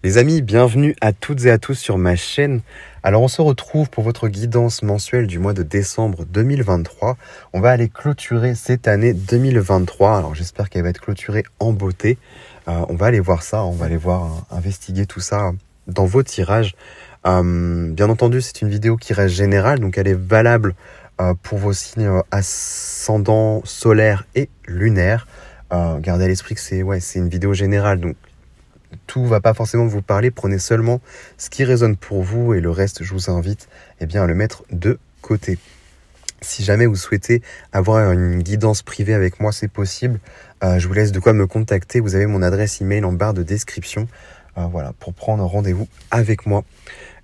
Les amis, bienvenue à toutes et à tous sur ma chaîne. Alors on se retrouve pour votre guidance mensuelle du mois de décembre 2023. On va aller clôturer cette année 2023. Alors j'espère qu'elle va être clôturée en beauté. On va aller voir ça, on va aller voir, investiguer tout ça dans vos tirages. Bien entendu, c'est une vidéo qui reste générale, donc elle est valable pour vos signes ascendants, solaires et lunaires. Gardez à l'esprit que c'est une vidéo générale, donc tout va pas forcément vous parler, prenez seulement ce qui résonne pour vous et le reste, je vous invite à le mettre de côté. Si jamais vous souhaitez avoir une guidance privée avec moi, c'est possible. Je vous laisse de quoi me contacter. Vous avez mon adresse email en barre de description. Voilà, pour prendre rendez-vous avec moi.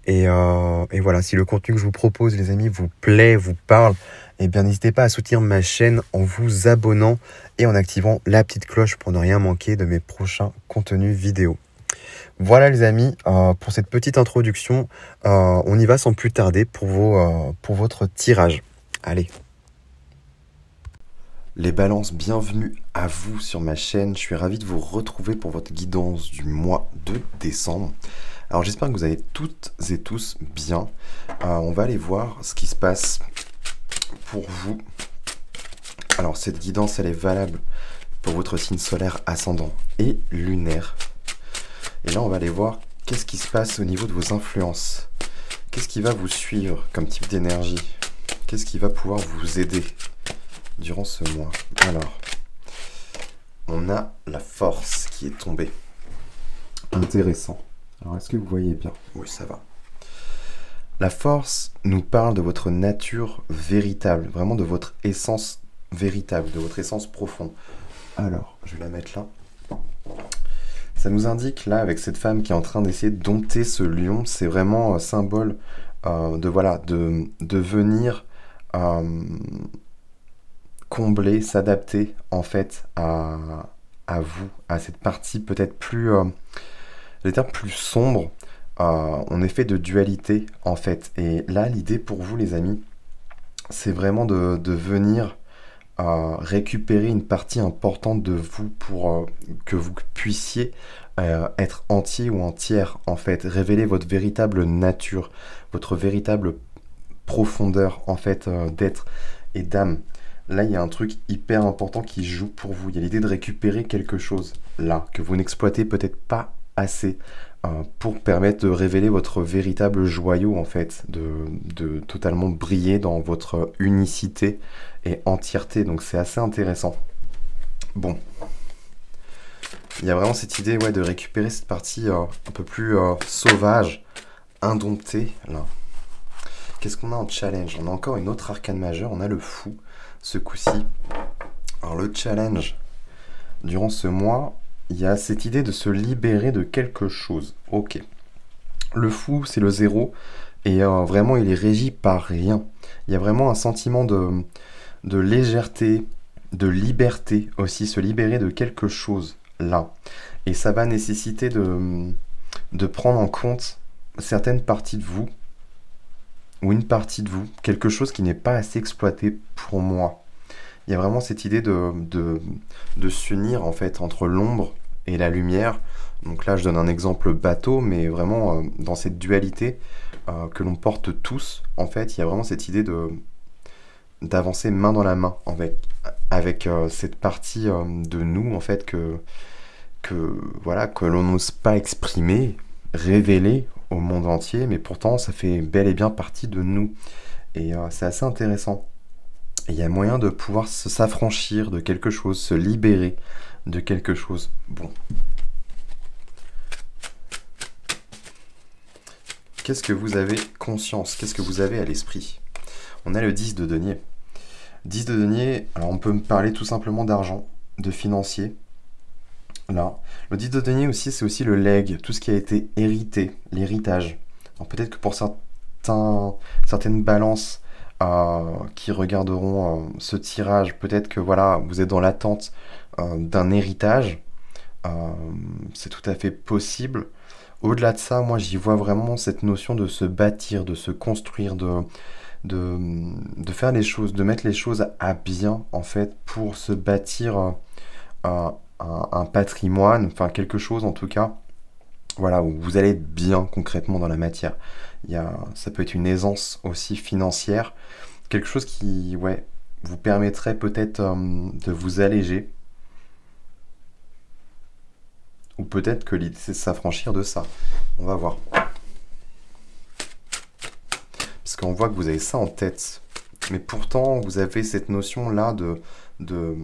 Et voilà, si le contenu que je vous propose, les amis, vous plaît, vous parle, n'hésitez pas à soutenir ma chaîne en vous abonnant et en activant la petite cloche pour ne rien manquer de mes prochains contenus vidéo. Voilà les amis, pour cette petite introduction, on y va sans plus tarder pour votre tirage. Allez. Les balances, bienvenue à vous sur ma chaîne. Je suis ravi de vous retrouver pour votre guidance du mois de décembre. Alors j'espère que vous allez toutes et tous bien. On va aller voir ce qui se passe pour vous. Alors cette guidance, elle est valable pour votre signe solaire ascendant et lunaire. Et là, on va aller voir qu'est-ce qui se passe au niveau de vos influences. Qu'est-ce qui va vous suivre comme type d'énergie? Qu'est-ce qui va pouvoir vous aider durant ce mois? Alors, on a la force qui est tombée. Intéressant. Alors, est-ce que vous voyez bien? Oui, ça va. La force nous parle de votre nature véritable, vraiment de votre essence véritable, de votre essence profonde. Alors, je vais la mettre là. Ça nous indique là, avec cette femme qui est en train d'essayer de dompter ce lion, c'est vraiment un symbole de venir combler, s'adapter en fait à vous, à cette partie peut-être plus, plus sombre, en effet de dualité en fait. Et là, l'idée pour vous les amis, c'est vraiment de venir récupérer une partie importante de vous pour que vous puissiez être entier ou entière en fait, révéler votre véritable nature, votre véritable profondeur en fait d'être et d'âme. Là, il y a un truc hyper important qui joue pour vous. Il y a l'idée de récupérer quelque chose là que vous n'exploitez peut-être pas assez pour permettre de révéler votre véritable joyau en fait, de totalement briller dans votre unicité et entièreté. Donc c'est assez intéressant. Bon, il y a vraiment cette idée de récupérer cette partie un peu plus sauvage, indomptée là. Qu'est-ce qu'on a en challenge? On a encore une autre arcane majeure, on a le fou ce coup-ci. Alors le challenge durant ce mois, il y a cette idée de se libérer de quelque chose. Ok. Le fou, c'est le 0. Et vraiment, il est régi par rien. Il y a vraiment un sentiment de légèreté, de liberté aussi. Se libérer de quelque chose là. Et ça va nécessiter de prendre en compte certaines parties de vous. Ou une partie de vous. Quelque chose qui n'est pas assez exploité pour moi. Il y a vraiment cette idée de s'unir en fait entre l'ombre et la lumière. Donc là je donne un exemple bateau, mais vraiment dans cette dualité que l'on porte tous, en fait, il y a vraiment cette idée d'avancer main dans la main avec cette partie de nous en fait que l'on n'ose pas exprimer, révéler au monde entier, mais pourtant ça fait bel et bien partie de nous. Et c'est assez intéressant. Et il y a moyen de pouvoir s'affranchir de quelque chose, se libérer de quelque chose. Bon. Qu'est-ce que vous avez conscience? Qu'est-ce que vous avez à l'esprit? On a le 10 de denier. 10 de denier, alors on peut me parler tout simplement d'argent, de financier. Là. Le 10 de denier aussi, c'est aussi le legs, tout ce qui a été hérité, l'héritage. Alors peut-être que pour certaines balances qui regarderont ce tirage, peut-être que voilà, vous êtes dans l'attente d'un héritage. C'est tout à fait possible. Au-delà de ça, moi j'y vois vraiment cette notion de se bâtir, de se construire, de faire les choses, de mettre les choses à bien en fait pour se bâtir un patrimoine, enfin quelque chose en tout cas voilà, où vous allez être bien concrètement dans la matière. Ça peut être une aisance aussi financière, quelque chose qui, ouais, vous permettrait peut-être de vous alléger, ou peut-être que l'idée c'est de s'affranchir de ça. On va voir. Parce qu'on voit que vous avez ça en tête. Mais pourtant, vous avez cette notion-là de, de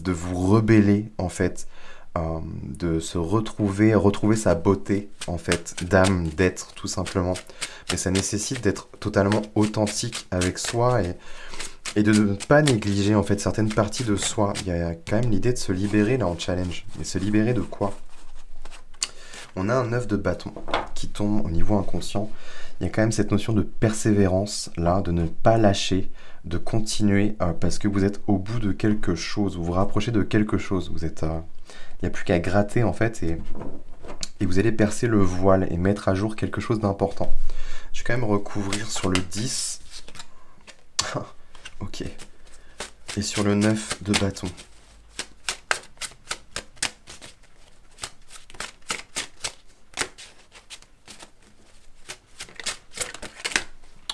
vous rebeller, en fait. De se retrouver sa beauté, en fait, d'âme, d'être, tout simplement. Mais ça nécessite d'être totalement authentique avec soi et de ne pas négliger, en fait, certaines parties de soi. Il y a quand même l'idée de se libérer, là, en challenge. Mais se libérer de quoi? On a un 9 de bâton qui tombe au niveau inconscient. Il y a quand même cette notion de persévérance, là, de ne pas lâcher, de continuer, parce que vous êtes au bout de quelque chose, vous vous rapprochez de quelque chose. Il n'y a plus qu'à gratter, en fait, et vous allez percer le voile et mettre à jour quelque chose d'important. Je vais quand même recouvrir sur le 10. Ok. Et sur le 9 de bâton.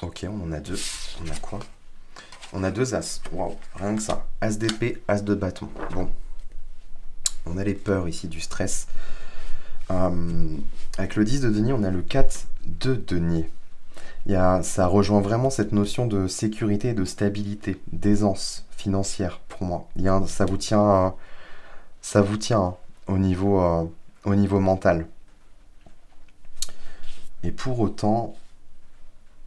Ok, on en a deux. On a quoi? On a deux as. Waouh, rien que ça. As d'épée, as de bâton. Bon. On a les peurs ici, du stress. Avec le 10 de denier, on a le 4 de denier. Ça rejoint vraiment cette notion de sécurité et de stabilité, d'aisance financière pour moi. Ça vous tient hein, au niveau mental. Et pour autant,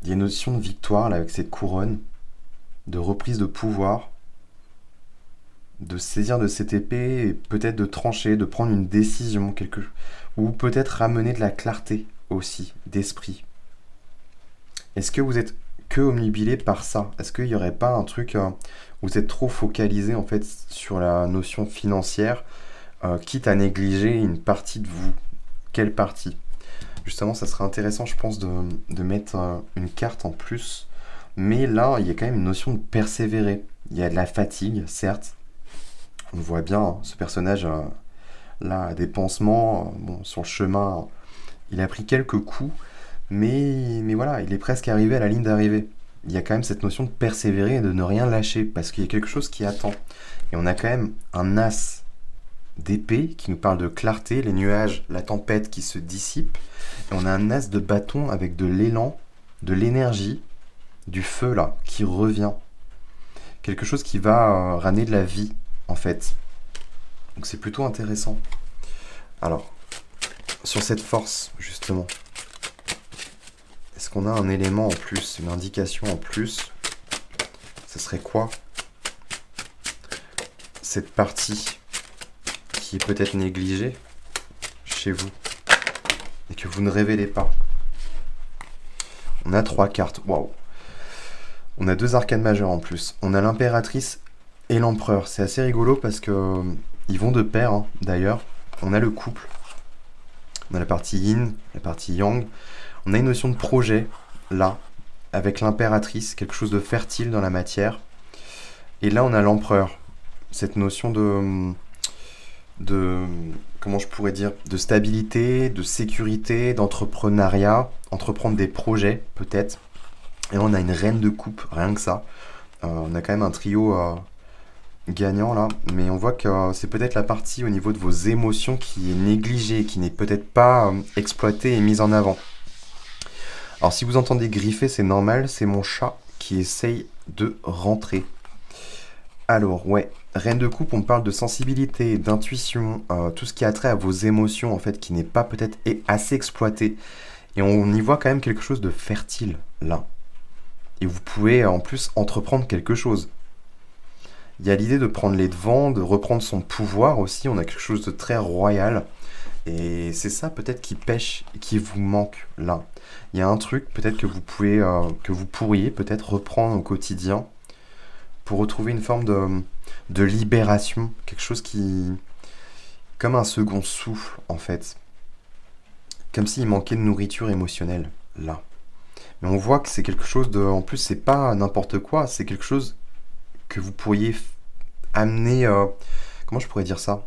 il y a une notion de victoire là, avec cette couronne, de reprise de pouvoir, de saisir de cette épée et peut-être de trancher, de prendre une décision, ou peut-être ramener de la clarté aussi, d'esprit. Est-ce que vous êtes que omnubilé par ça? Est-ce qu'il n'y aurait pas un truc où vous êtes trop focalisé en fait sur la notion financière, quitte à négliger une partie de vous? Quelle partie? Justement, ça serait intéressant, je pense, de mettre une carte en plus. Mais là, il y a quand même une notion de persévérer. Il y a de la fatigue, certes. On voit bien, hein, ce personnage là a des pansements. Bon, sur le chemin, il a pris quelques coups. Mais voilà, il est presque arrivé à la ligne d'arrivée. Il y a quand même cette notion de persévérer et de ne rien lâcher. Parce qu'il y a quelque chose qui attend. Et on a quand même un as d'épée qui nous parle de clarté, les nuages, la tempête qui se dissipe. Et on a un as de bâton avec de l'élan, de l'énergie, du feu là, qui revient. Quelque chose qui va ramener de la vie, en fait. Donc c'est plutôt intéressant. Alors, sur cette force, justement, est-ce qu'on a un élément en plus, une indication en plus? Ce serait quoi? Cette partie qui est peut-être négligée chez vous et que vous ne révélez pas. On a 3 cartes. Waouh! On a 2 arcanes majeures en plus. On a l'impératrice et l'empereur. C'est assez rigolo parce que ils vont de pair, hein, d'ailleurs. On a le couple. On a la partie yin, la partie yang. On a une notion de projet, là, avec l'impératrice, quelque chose de fertile dans la matière. Et là, on a l'empereur. Cette notion comment je pourrais dire, de stabilité, de sécurité, d'entrepreneuriat, entreprendre des projets, peut-être. Et là, on a une reine de coupe, rien que ça. On a quand même un trio gagnant, là. Mais on voit que c'est peut-être la partie au niveau de vos émotions qui est négligée, qui n'est peut-être pas exploitée et mise en avant. Alors, si vous entendez griffer, c'est normal, c'est mon chat qui essaye de rentrer. Alors, ouais, reine de coupe, on parle de sensibilité, d'intuition, tout ce qui a trait à vos émotions, en fait, qui n'est pas peut-être assez exploité. Et on y voit quand même quelque chose de fertile, là. Et vous pouvez, en plus, entreprendre quelque chose. Il y a l'idée de prendre les devants, de reprendre son pouvoir aussi. On a quelque chose de très royal. Et c'est ça, peut-être, qui pêche, qui vous manque, là. Il y a un truc, peut-être, que vous pourriez, peut-être, reprendre au quotidien pour retrouver une forme de libération. Quelque chose qui... comme un second souffle, en fait. Comme s'il manquait de nourriture émotionnelle, là. Mais on voit que c'est quelque chose de... En plus, c'est pas n'importe quoi, c'est quelque chose que vous pourriez amener... comment je pourrais dire ça?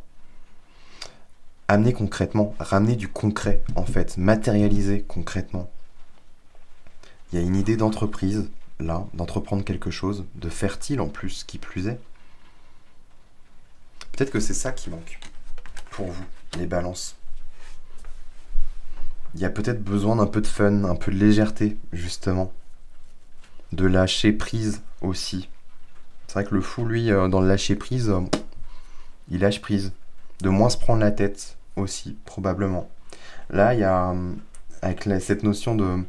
amener concrètement, ramener du concret en fait, matérialiser concrètement. Il y a une idée d'entreprise, là, d'entreprendre quelque chose, de fertile en plus, qui plus est. Peut-être que c'est ça qui manque pour vous, les balances. Il y a peut-être besoin d'un peu de fun, un peu de légèreté, justement. De lâcher prise aussi. C'est vrai que le fou, lui, dans le lâcher prise, il lâche prise. De moins se prendre la tête aussi, probablement. Là, il y a, avec cette notion de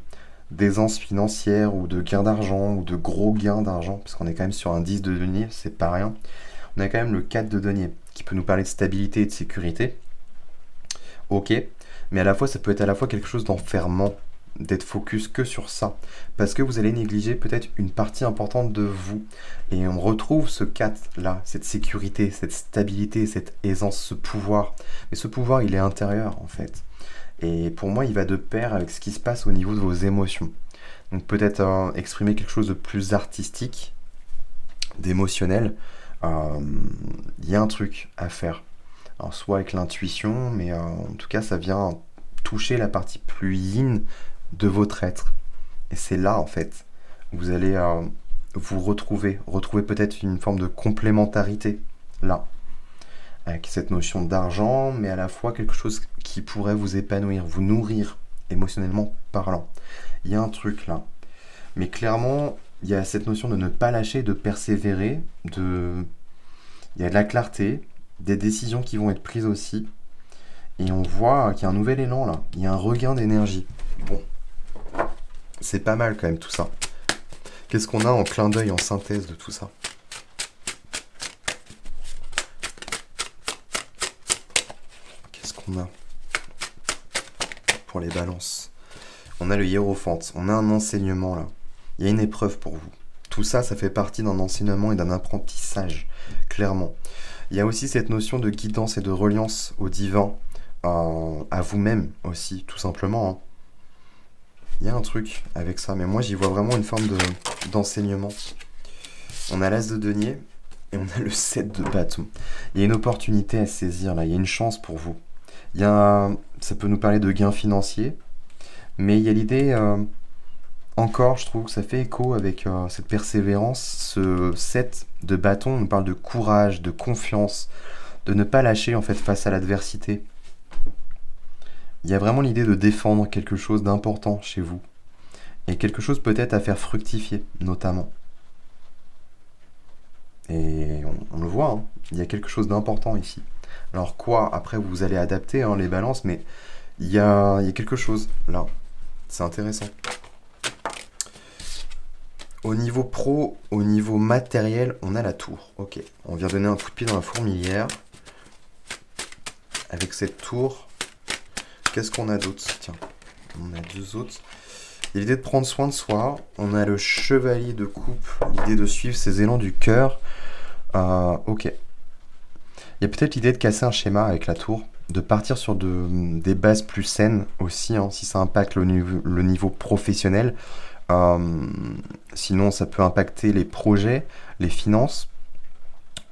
d'aisance financière ou de gain d'argent ou de gros gains d'argent, parce qu'on est quand même sur un 10 de denier, c'est pas rien. On a quand même le 4 de denier, qui peut nous parler de stabilité et de sécurité. Ok, mais à la fois, ça peut être à la fois quelque chose d'enfermant, d'être focus que sur ça, parce que vous allez négliger peut-être une partie importante de vous. Et on retrouve ce 4-là, cette sécurité, cette stabilité, cette aisance, ce pouvoir. Mais ce pouvoir, il est intérieur, en fait. Et pour moi, il va de pair avec ce qui se passe au niveau de vos émotions. Donc peut-être exprimer quelque chose de plus artistique, d'émotionnel. Il y a un truc à faire. Alors, soit avec l'intuition, mais en tout cas, ça vient toucher la partie plus yin de votre être. Et c'est là, en fait, vous allez vous retrouver peut-être une forme de complémentarité, là, avec cette notion d'argent, mais à la fois quelque chose qui pourrait vous épanouir, vous nourrir, émotionnellement parlant. Il y a un truc là. Mais clairement, il y a cette notion de ne pas lâcher, de persévérer, il y a de la clarté, des décisions qui vont être prises aussi. Et on voit qu'il y a un nouvel élan là, il y a un regain d'énergie. Bon, c'est pas mal quand même tout ça. Qu'est-ce qu'on a en clin d'œil, en synthèse de tout ça? Qu'est-ce qu'on a pour les balances? On a le hiérophante, on a un enseignement là. Il y a une épreuve pour vous. Tout ça, ça fait partie d'un enseignement et d'un apprentissage, clairement. Il y a aussi cette notion de guidance et de reliance au divin, à vous-même aussi, tout simplement. Hein. Il y a un truc avec ça, mais moi j'y vois vraiment une forme d'enseignement. On a l'as de denier et on a le 7 de bâton. Il y a une opportunité à saisir là, il y a une chance pour vous. Ça peut nous parler de gains financiers, mais il y a l'idée, encore je trouve que ça fait écho avec cette persévérance. Ce 7 de bâton nous parle de courage, de confiance, de ne pas lâcher en fait face à l'adversité. Il y a vraiment l'idée de défendre quelque chose d'important chez vous. Et quelque chose peut-être à faire fructifier, notamment. Et on le voit, hein, il y a quelque chose d'important ici. Alors quoi, après vous allez adapter hein, les balances, mais il y a quelque chose là. C'est intéressant. Au niveau pro, au niveau matériel, on a la tour. Ok, on vient donner un coup de pied dans la fourmilière. Avec cette tour, qu'est-ce qu'on a d'autre? Tiens, on a deux autres. Il y a l'idée de prendre soin de soi. On a le chevalier de coupe, l'idée de suivre ses élans du cœur. Ok. Il y a peut-être l'idée de casser un schéma avec la tour, de partir sur des bases plus saines aussi, hein, si ça impacte le niveau professionnel. Sinon, ça peut impacter les projets, les finances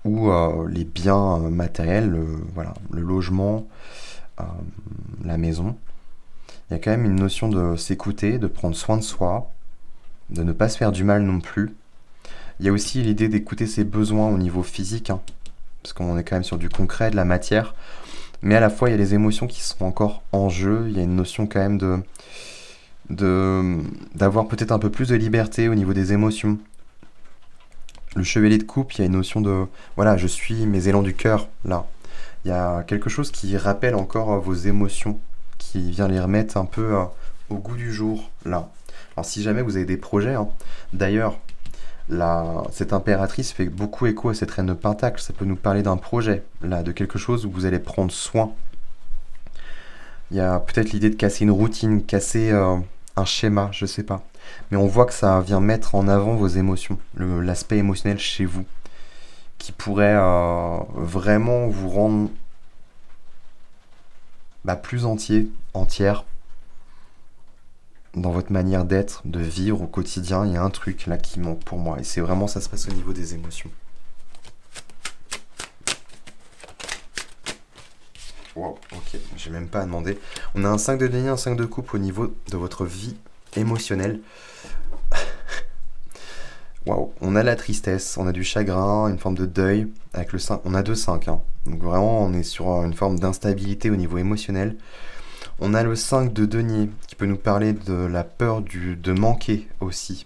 ou les biens matériels, voilà, le logement, la maison. Il y a quand même une notion de s'écouter, de prendre soin de soi, de ne pas se faire du mal non plus. Il y a aussi l'idée d'écouter ses besoins au niveau physique, hein, parce qu'on est quand même sur du concret, de la matière. Mais à la fois, il y a les émotions qui sont encore en jeu. Il y a une notion quand même d'avoir peut-être un peu plus de liberté au niveau des émotions. Le chevalier de coupe, il y a une notion de... Voilà, je suis mes élans du cœur, là. Il y a quelque chose qui rappelle encore vos émotions, qui vient les remettre un peu au goût du jour, là. Alors si jamais vous avez des projets, hein, d'ailleurs, cette impératrice fait beaucoup écho à cette reine de Pentacle. Ça peut nous parler d'un projet, là, de quelque chose où vous allez prendre soin. Il y a peut-être l'idée de casser une routine, casser un schéma, je sais pas. Mais on voit que ça vient mettre en avant vos émotions, l'aspect émotionnel chez vous, qui pourrait vraiment vous rendre plus entière, dans votre manière d'être, de vivre au quotidien. Il y a un truc là qui manque pour moi. Et c'est vraiment, ça se passe au niveau des émotions. Wow. Ok, j'ai même pas à demander. On a un 5 de denier, un 5 de coupe au niveau de votre vie émotionnelle. Waouh, on a la tristesse, on a du chagrin, une forme de deuil. Avec le 5, on a deux 5. Hein. Donc vraiment, on est sur une forme d'instabilité au niveau émotionnel. On a le 5 de denier qui peut nous parler de la peur de manquer aussi.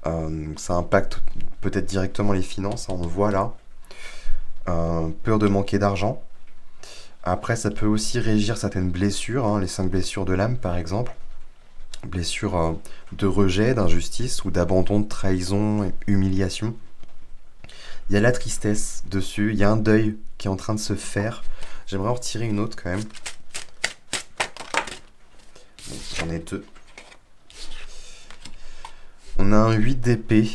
Ça impacte peut-être directement les finances, hein, on le voit là. Peur de manquer d'argent. Après, ça peut aussi régir certaines blessures, hein, les 5 blessures de l'âme par exemple. Blessures de rejet, d'injustice ou d'abandon, de trahison, et humiliation. Il y a la tristesse dessus, il y a un deuil qui est en train de se faire. J'aimerais en retirer une autre quand même. Bon, j'en ai deux. On a un 8 d'épée.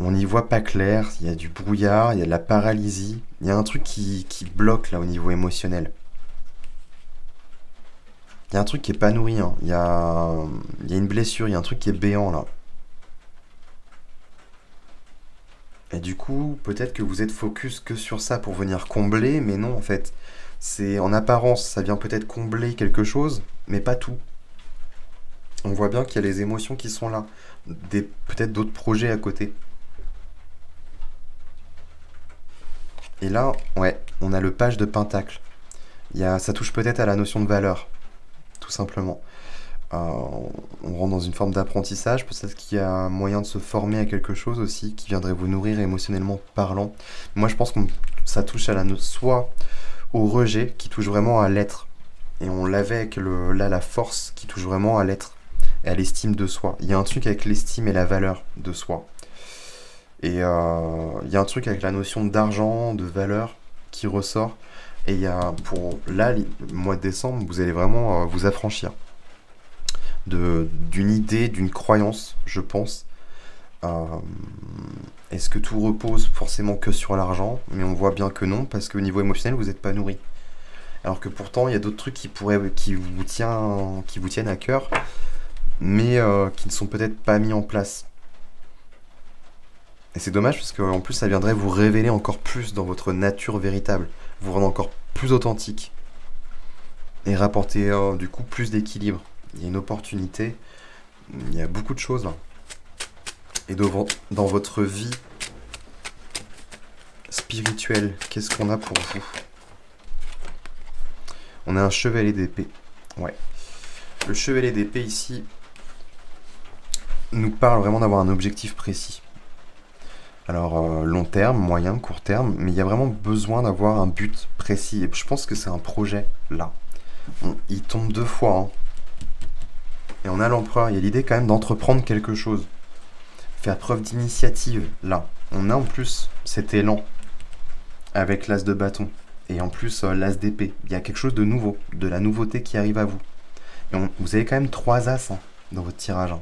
On n'y voit pas clair, il y a du brouillard, il y a de la paralysie. Il y a un truc qui bloque là au niveau émotionnel. Il y a un truc qui est pas nourri, hein. Il y a une blessure, il y a un truc qui est béant là. Et du coup, peut-être que vous êtes focus que sur ça pour venir combler, mais non en fait. C'est en apparence, ça vient peut-être combler quelque chose, mais pas tout. On voit bien qu'il y a les émotions qui sont là. Peut-être d'autres projets à côté. Et là, ouais, on a le page de Pentacle. Ça touche peut-être à la notion de valeur, tout simplement. On rentre dans une forme d'apprentissage, peut-être qu'il y a moyen de se former à quelque chose aussi, qui viendrait vous nourrir émotionnellement parlant. Moi je pense que ça touche soit au rejet, qui touche vraiment à l'être. Et on l'avait avec là la force, qui touche vraiment à l'être, et à l'estime de soi. Il y a un truc avec l'estime et la valeur de soi. Et il y a un truc avec la notion d'argent, de valeur, qui ressort. Et il y a, pour là, le mois de décembre, vous allez vraiment vous affranchir d'une idée, d'une croyance, je pense. Est-ce que tout repose forcément que sur l'argent? Mais on voit bien que non, parce qu'au niveau émotionnel, vous n'êtes pas nourri. Alors que pourtant, il y a d'autres trucs qui vous tiennent à cœur, mais qui ne sont peut-être pas mis en place. Et c'est dommage, parce qu'en plus, ça viendrait vous révéler encore plus dans votre nature véritable, vous rendre encore plus authentique, et rapporter du coup plus d'équilibre. Il y a une opportunité, il y a beaucoup de choses là. Et dans votre vie spirituelle, qu'est-ce qu'on a pour vous? On a un chevalier d'épée. Ouais. Le chevalier d'épée ici nous parle vraiment d'avoir un objectif précis. Alors long terme, moyen, court terme, mais il y a vraiment besoin d'avoir un but précis. Et je pense que c'est un projet là. Il tombe deux fois, hein. Et on a l'empereur, il y a l'idée quand même d'entreprendre quelque chose. Faire preuve d'initiative, là. On a en plus cet élan avec l'as de bâton. Et en plus l'as d'épée. Il y a quelque chose de nouveau, de la nouveauté qui arrive à vous. Et vous avez quand même 3 as hein, dans votre tirage. Hein.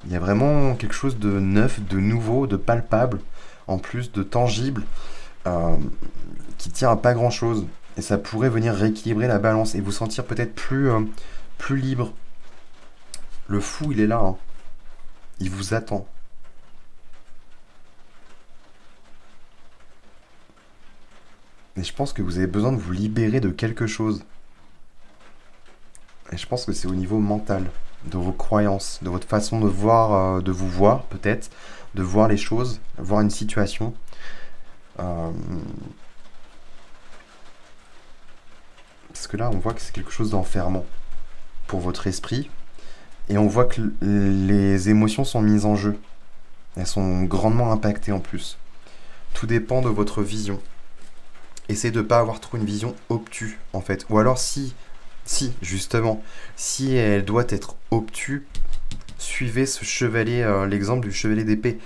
Il y a vraiment quelque chose de neuf, de nouveau, de palpable, en plus de tangible, qui tient à pas grand chose. Et ça pourrait venir rééquilibrer la balance et vous sentir peut-être plus libre. Le fou, il est là. Hein. Il vous attend. Et je pense que vous avez besoin de vous libérer de quelque chose. Et je pense que c'est au niveau mental, de vos croyances, de votre façon de voir, de vous voir peut-être, de voir les choses, voir une situation. Parce que là, on voit que c'est quelque chose d'enfermant pour votre esprit. Et on voit que les émotions sont mises en jeu. Elles sont grandement impactées en plus. Tout dépend de votre vision. Essayez de ne pas avoir trop une vision obtuse, en fait. Ou alors si, justement, si elle doit être obtuse, suivez ce chevalier, l'exemple du chevalier d'épée.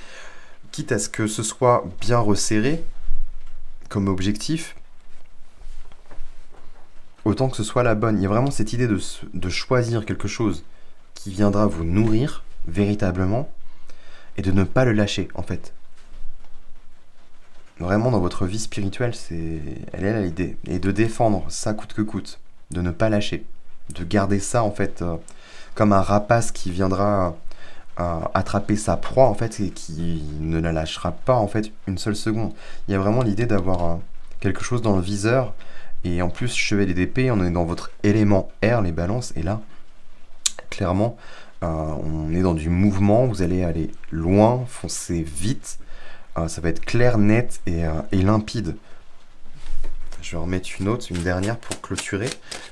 Quitte à ce que ce soit bien resserré, comme objectif, autant que ce soit la bonne. Il y a vraiment cette idée de choisir quelque chose qui viendra vous nourrir véritablement et de ne pas le lâcher en fait. Vraiment dans votre vie spirituelle, elle est là l'idée. Et de défendre ça coûte que coûte, de ne pas lâcher, de garder ça en fait comme un rapace qui viendra attraper sa proie en fait et qui ne la lâchera pas en fait une seule seconde. Il y a vraiment l'idée d'avoir quelque chose dans le viseur Et en plus, chevalier d'épée, on est dans votre élément air, les balances. Et là, clairement, on est dans du mouvement. Vous allez aller loin, foncer vite. Ça va être clair, net et limpide. Je vais en remettre une dernière pour clôturer.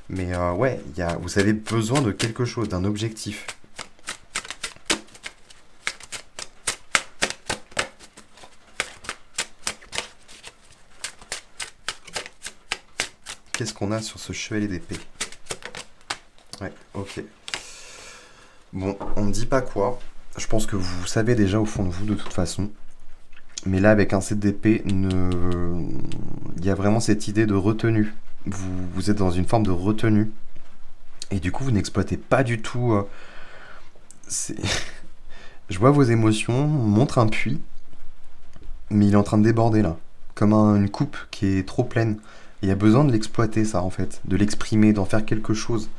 Mais ouais, vous avez besoin de quelque chose, d'un objectif. Qu'est-ce qu'on a sur ce chevalier d'épée? Ouais, ok. Bon, on ne dit pas quoi. Je pense que vous savez déjà au fond de vous de toute façon. Mais là, avec un 7 d'épée, il y a vraiment cette idée de retenue. Vous êtes dans une forme de retenue. Et du coup, vous n'exploitez pas du tout... Je vois vos émotions, on montre un puits, mais il est en train de déborder là. Comme une coupe qui est trop pleine. Il y a besoin de l'exploiter ça en fait, de l'exprimer, d'en faire quelque chose.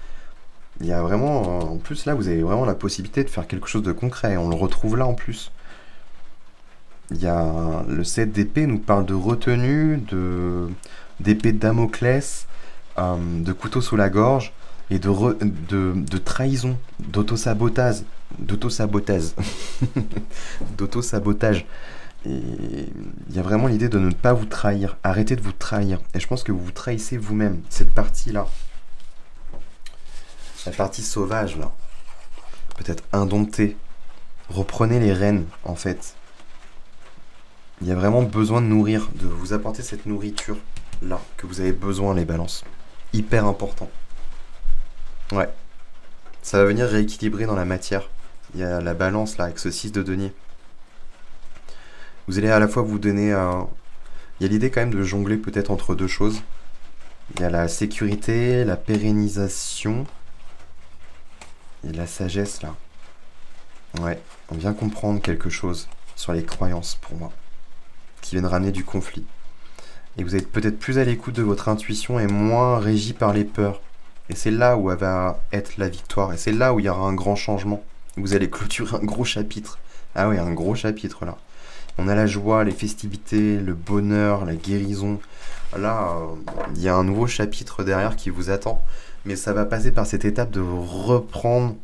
Il y a vraiment... En plus là, vous avez vraiment la possibilité de faire quelque chose de concret. On le retrouve là en plus. Il y a le 7 d'épée nous parle de retenue, d'épée de Damoclès, de couteau sous la gorge et de trahison, d'autosabotage. D'autosabotage. Et il y a vraiment l'idée de ne pas vous trahir. Arrêtez de vous trahir. Et je pense que vous vous trahissez vous-même. Cette partie-là. La partie sauvage, là. Peut-être indomptée. Reprenez les rênes, en fait. Il y a vraiment besoin de nourrir, de vous apporter cette nourriture-là, que vous avez besoin, les balances. Hyper important. Ouais. Ça va venir rééquilibrer dans la matière. Il y a la balance, là, avec ce 6 de denier. Vous allez à la fois vous donner... Il y a l'idée quand même de jongler peut-être entre deux choses. Il y a la sécurité, la pérennisation... Et la sagesse, là. Ouais, on vient comprendre quelque chose sur les croyances, pour moi, qui viennent ramener du conflit. Et vous êtes peut-être plus à l'écoute de votre intuition et moins régi par les peurs. Et c'est là où elle va être la victoire. Et c'est là où il y aura un grand changement. Vous allez clôturer un gros chapitre. Ah oui, un gros chapitre, là. On a la joie, les festivités, le bonheur, la guérison. Là, il y a un nouveau chapitre derrière qui vous attend. Mais ça va passer par cette étape de reprendre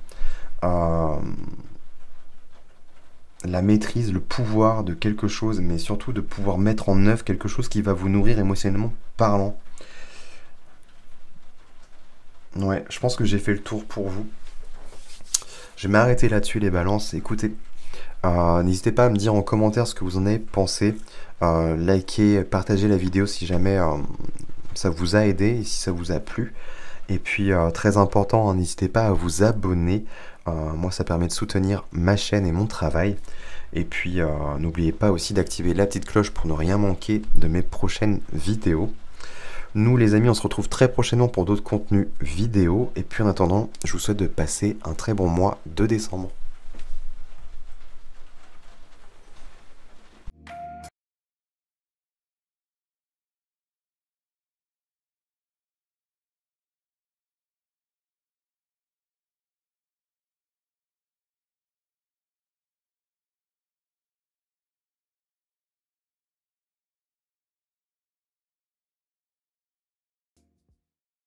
la maîtrise, le pouvoir de quelque chose, mais surtout de pouvoir mettre en œuvre quelque chose qui va vous nourrir émotionnellement parlant. Ouais, je pense que j'ai fait le tour pour vous. Je vais m'arrêter là-dessus, les balances. Écoutez, n'hésitez pas à me dire en commentaire ce que vous en avez pensé. Likez, partagez la vidéo si jamais ça vous a aidé et si ça vous a plu. Et puis, très important, hein, n'hésitez pas à vous abonner. Moi, ça permet de soutenir ma chaîne et mon travail. Et puis, n'oubliez pas aussi d'activer la petite cloche pour ne rien manquer de mes prochaines vidéos. Nous, les amis, on se retrouve très prochainement pour d'autres contenus vidéo. Et puis, en attendant, je vous souhaite de passer un très bon mois de décembre.